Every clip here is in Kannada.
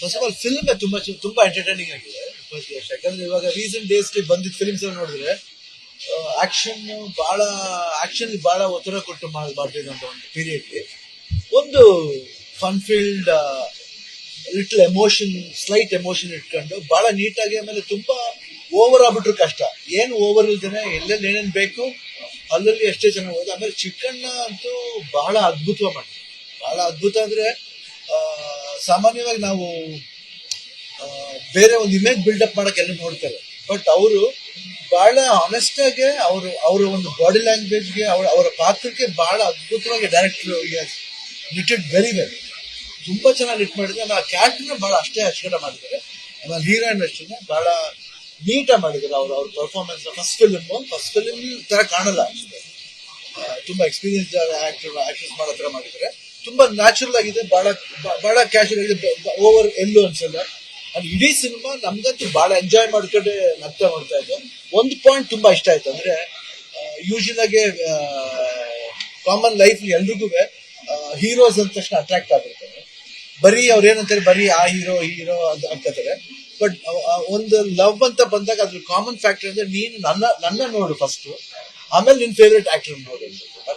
ಫಸ್ಟ್ ಆಫ್ ಆಲ್ ಫಿಲ್ಮ್ ತುಂಬಾ ಎಂಟರ್ಟೈನಿಂಗ್ ಆಗಿದೆ 20 ವರ್ಷ. ಯಾಕಂದ್ರೆ ಇವಾಗ ರೀಸೆಂಟ್ ಡೇಸ್ ಬಂದಿದ್ದ ಫಿಲ್ಮ್ಸ್ ನೋಡಿದ್ರೆ ಆಕ್ಷನ್ ಬಹಳ ಒತ್ತಡ ಕೊಟ್ಟು ಮಾಡ್ತಿದ್ದಂತ ಒಂದು ಪೀರಿಯಡ್ ಒಂದು fun field little emotion, slight emotion ಇಟ್ಕೊಂಡು ಬಹಳ ನೀಟಾಗಿ, ಆಮೇಲೆ ತುಂಬಾ ಓವರ್ ಆಗ್ಬಿಟ್ರು ಕಷ್ಟ. ಏನು ಓವರ್ ಇಲ್ದೇನೆ ಎಲ್ಲೆಲ್ಲಿ ಏನೇನ್ ಬೇಕು ಅಲ್ಲಲ್ಲಿ ಎಷ್ಟೇ ಚೆನ್ನಾಗಿ ಹೋದ. ಆಮೇಲೆ ಚಿಕ್ಕಣ್ಣ ಅಂತೂ ಬಹಳ ಅದ್ಭುತವಾಗಿ ಮಾಡ್ತಾರೆ. ಬಹಳ ಅದ್ಭುತ ಅಂದ್ರೆ ಸಾಮಾನ್ಯವಾಗಿ ನಾವು ಬೇರೆ ಒಂದು ಇಮೇಜ್ ಬಿಲ್ಡಪ್ ಮಾಡಕ್ ಎಲ್ಲ ನೋಡ್ತಾರೆ, ಬಟ್ ಅವರು ಬಹಳ ಆನೆಸ್ಟ್ ಆಗಿ ಅವರ ಒಂದು ಬಾಡಿ ಲ್ಯಾಂಗ್ವೇಜ್ಗೆ ಅವರ ಪಾತ್ರಕ್ಕೆ ಬಹಳ ಅದ್ಭುತವಾಗಿ ಡೈರೆಕ್ಟರ್ ಲಿಟೆಡ್ ವೆರಿ ವೆಲ್, ತುಂಬಾ ಚೆನ್ನಾಗಿ ಲಿಟ್ ಮಾಡಿದ್ರೆ. ಆಮೇಲೆ ಆ ಕ್ಯಾರೆಕ್ಟರ್ನ ಬಹಳ ಅಷ್ಟೇ ಅಚ್ಚುಕಟ್ಟಾಗಿ ಮಾಡಿದ್ದಾರೆ. ಆಮೇಲೆ ಹೀರೋಯಿನ್ ಅಷ್ಟೇ ಬಹಳ ನೀಟಾಗಿ ಮಾಡಿದ್ದಾರೆ. ಅವ್ರ ಪರ್ಫಾರ್ಮೆನ್ಸ್ ಫಸ್ಟ್ ಫಿಲ್ಮ್ ತರ ಕಾಣಲ್ಲ, ತುಂಬಾ ಎಕ್ಸ್ಪೀರಿಯನ್ಸ್ ಆಕ್ಟರ್ಸ್ ಮಾಡೋ ತರ ಮಾಡಿದ್ದಾರೆ. ತುಂಬಾ ನ್ಯಾಚುರಲ್ ಆಗಿದೆ, ಬಹಳ ಕ್ಯಾಶುವಲ್ ಆಗಿದೆ, ಓವರ್ ಎಲ್ಲೂ ಅನ್ಸಲ್ಲ. ಅದು ಇಡೀ ಸಿನಿಮಾ ನಮ್ಗಂತೂ ಬಹಳ ಎಂಜಾಯ್ ಮಾಡ್ಕೊಂಡು ನಗ್ತಾ ಮಾಡ್ತಾ ಇದ್ದೆ. ಒಂದು ಪಾಯಿಂಟ್ ತುಂಬಾ ಇಷ್ಟ ಆಯ್ತು, ಅಂದ್ರೆ ಯೂಶುವಲ್ ಆಗಿ ಕಾಮನ್ ಲೈಫ್ ಎಲ್ರಿಗೂ ಹೀರೋಸ್ ಅಂದ ತಕ್ಷಣ ಅಟ್ರಾಕ್ಟ್ ಆಗಿರ್ತಾರೆ. ಬರೀ ಅವ್ರು ಏನಂತಾರೆ, ಬರೀ ಆ ಹೀರೋ ಅಂತ ಅನ್ಕೋತಾರೆ. ಬಟ್ ಒಂದು ಲವ್ ಅಂತ ಬಂದಾಗ ಅದ್ರ ಕಾಮನ್ ಫ್ಯಾಕ್ಟರ್ ಅಂದ್ರೆ ನೀನು ನನ್ನ ನೋಡು ಫಸ್ಟ್, ಆಮೇಲೆ ನಿನ್ ಫೇವ್ರೆಟ್ ಆಕ್ಟರ್ ನೋಡು.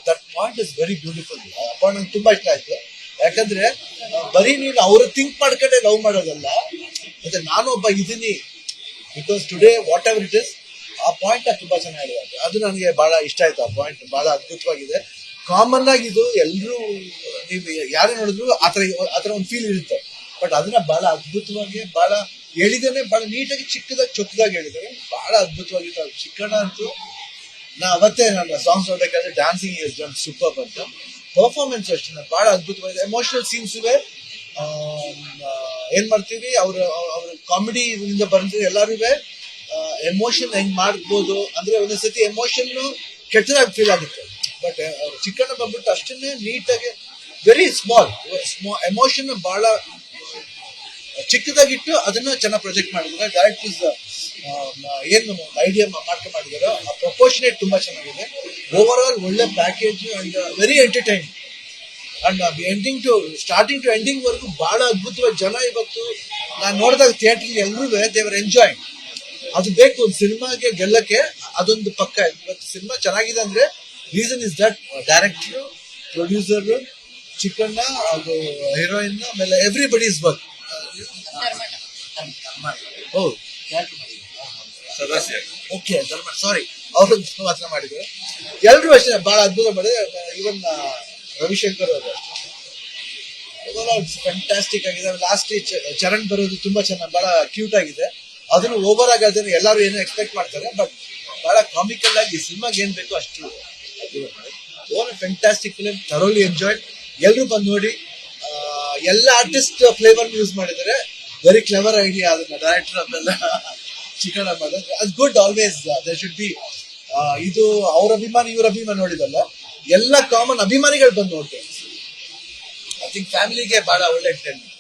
That point is very beautiful. ಆ ಪಾಯಿಂಟ್ ನಂಗೆ ತುಂಬಾ ಇಷ್ಟ ಆಯ್ತು. ಯಾಕಂದ್ರೆ ಬರೀ ನೀನು ಅವ್ರ ಥಿಂಕ್ ಮಾಡ್ಕೊಂಡೆ ಲವ್ ಮಾಡೋದಲ್ಲ, ಮತ್ತೆ ನಾನು ಒಬ್ಬ ಇದೀನಿ because today what ever it is, ಆ ಪಾಯಿಂಟ್ ತುಂಬಾ ಚೆನ್ನಾಗಿದೆ. ಅದು ನನಗೆ ಬಹಳ ಇಷ್ಟ ಆಯ್ತು. ಆ ಪಾಯಿಂಟ್ ಬಹಳ ಅದ್ಭುತವಾಗಿದೆ. ಕಾಮನ್ ಆಗಿ ಇದು ಎಲ್ಲರೂ ನೀವು ಯಾರೇ ನೋಡಿದ್ರು ಆತರ ಒಂದು ಫೀಲ್ ಇರುತ್ತೆ, ಬಟ್ ಅದನ್ನ ಬಹಳ ಅದ್ಭುತವಾಗಿ ಬಹಳ ಹೇಳಿದ್ದೇನೆ, ಬಹಳ ನೀಟಾಗಿ ಚೊಕ್ಕದಾಗಿ ಹೇಳಿದ್ದಾರೆ. ಬಹಳ ಅದ್ಭುತವಾಗಿತ್ತು. ಚಿಕ್ಕಣ್ಣ ಅಂತೂ ಅವತ್ತೇ ನನ್ನ ಸಾಂಗ್ಸ್ ನೋಡ್ಬೇಕಾದ್ರೆ ಡ್ಯಾನ್ಸಿಂಗ್ ಇಸ್ ಡನ್ ಸೂಪರ್ ಅಂತ, ಪರ್ಫಾರ್ಮೆನ್ಸ್ ಅಷ್ಟೇ ಬಹಳ ಅದ್ಭುತವಾಗಿದೆ. ಎಮೋಷನಲ್ ಸೀನ್ಸ್ ಏನ್ ಮಾಡ್ತೀವಿ, ಅವ್ರ ಕಾಮಿಡಿ ಇಂದ ಬರ್ತೀವಿ. ಎಲ್ಲರೂ ಎಮೋಷನ್ ಹೆಂಗ್ ಮಾಡ್ಬೋದು ಅಂದ್ರೆ ಒಂದೊಂದ್ಸತಿ ಎಮೋಷನ್ ಕೆಟ್ಟದಾಗಿ ಫೀಲ್ ಆಗುತ್ತೆ, ಬಟ್ ಚಿಕ್ಕಣ್ಣ ಬಂದ್ಬಿಟ್ಟು ಅಷ್ಟನ್ನೇ ನೀಟಾಗಿ ವೆರಿ ಸ್ಮಾಲ್ ಎಮೋಷನ್ ಬಹಳ ಚಿಕ್ಕದಾಗಿಟ್ಟು ಅದನ್ನ ಚೆನ್ನಾಗಿ ಪ್ರೊಜೆಕ್ಟ್ ಮಾಡಿದ್ದಾರೆ. ಡೈರೆಕ್ಟರ್ಸ್ ಏನು ಐಡಿಯಾ ಮಾಡ್ಕೊಂಡು ಮಾಡಿದಾರೋ ಆ ಪ್ರಪೋರ್ಷನೇಟ್ ತುಂಬಾ ಚೆನ್ನಾಗಿದೆ. ಓವರ್ ಆಲ್ ಒಳ್ಳೆ package and very entertaining and starting to ending ವರೆಗೂ ಬಹಳ ಅದ್ಭುತವಾಗಿ ಜನ ಇವತ್ತು ನಾನು ನೋಡಿದಾಗ ಥಿಯೇಟರ್ ಎಲ್ಲರೂ ದೇವರ್ ಎಂಜಾಯಿಂಗ್. ಅದು ಬೇಕು ಒಂದು ಸಿನಿಮಾಗೆ ಗೆಲ್ಲಕ್ಕೆ, ಅದೊಂದು ಪಕ್ಕ. ಇವತ್ತು ಸಿನಿಮಾ ಚೆನ್ನಾಗಿದೆ ಅಂದ್ರೆ reason is that director, producer, Chikkanna, ಅದು ಹೀರೋಯಿನ್, ಆಮೇಲೆ ಎವ್ರಿಬಡಿ ಇಸ್ ವರ್ಕ್. ಓಕೆ, ಸಾರಿ, ಅವರು ಮಾತ್ರ ಮಾಡಿದ್ರು. ಎಲ್ರು ಅಷ್ಟೇ ಬಹಳ ಅದ್ಭುತ ಮಾಡಿದ್ರೆ. ಇವನ್ ರವಿಶಂಕರ್ ಅವರು ಅಷ್ಟೇ ಫ್ಯಾಂಟಾಸ್ಟಿಕ್ ಆಗಿದೆ. ಲಾಸ್ಟ್ ಚರಣ್ ಬರೋದು ತುಂಬಾ ಚೆನ್ನಾಗಿ ಬಹಳ ಕ್ಯೂಟ್ ಆಗಿದೆ. ಅದನ್ನು ಓವರ್ ಆಗಿ ಅದನ್ನು ಎಲ್ಲರೂ ಏನೋ ಎಕ್ಸ್ಪೆಕ್ಟ್ ಮಾಡ್ತಾರೆ, ಬಟ್ ಬಹಳ ಕಾಮಿಕಲ್ ಆಗಿ ಸಿನಿಮಾಗೆ ಏನ್ ಬೇಕು ಅಷ್ಟು over fantastic film. Thoroughly enjoy. ಎಲ್ರು ಬಂದು ನೋಡಿ. ಎಲ್ಲ ಆರ್ಟಿಸ್ಟ್ ಫ್ಲೇವರ್ ಯೂಸ್ ಮಾಡಿದ್ದಾರೆ. ವೆರಿ ಕ್ಲೆವರ್ ಐಡಿಯಾ ಅದನ್ನ ಡೈರೆಕ್ಟರ್ ಅದೆಲ್ಲ ಚಿಕ್ಕಣ್ಣ ಮಾಡೋದು. ಅದು good. Always there should be ಇದು ಅವ್ರ ಅಭಿಮಾನಿ ಇವ್ರ ಅಭಿಮಾನಿ ನೋಡಿದಲ್ಲ, ಎಲ್ಲ ಕಾಮನ್ ಅಭಿಮಾನಿಗಳು ಬಂದು ನೋಡ್ತಾರೆ. ಐ ಥಿಂಕ್ ಫ್ಯಾಮಿಲಿಗೆ ಬಹಳ ಒಳ್ಳೆ ಎಂಟರ್ಟೈನ್ಮೆಂಟ್.